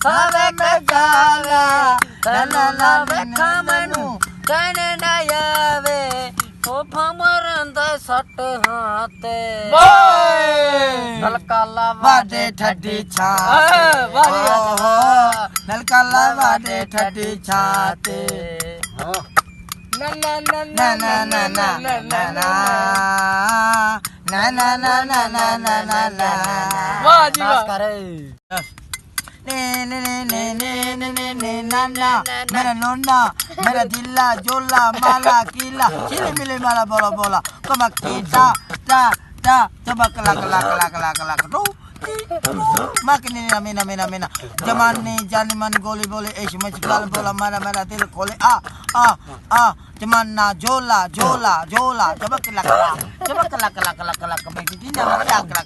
खावे मेघाला तनला वेखामनु कनना यावे ओ फमरंद सट हाते नलकाला वाडे ठड्डी छाते नलकाला वाडे ठड्डी छाते ना ना ना ना ना ना ना ना ना ना ना ना ना ना ना ना ना वाह जी वाह ने ने ने ने ने ने ने ने ना ना मेरा लोना मेरा दिल्ला जोला माला कीला चिले मिले माला बोला बोला कमा कीटा टा टा coba kelak tuh makin ini namina jamani janiman goli boli semua segala bola mana til kole jaman na jola coba kelak kembali tidak kelak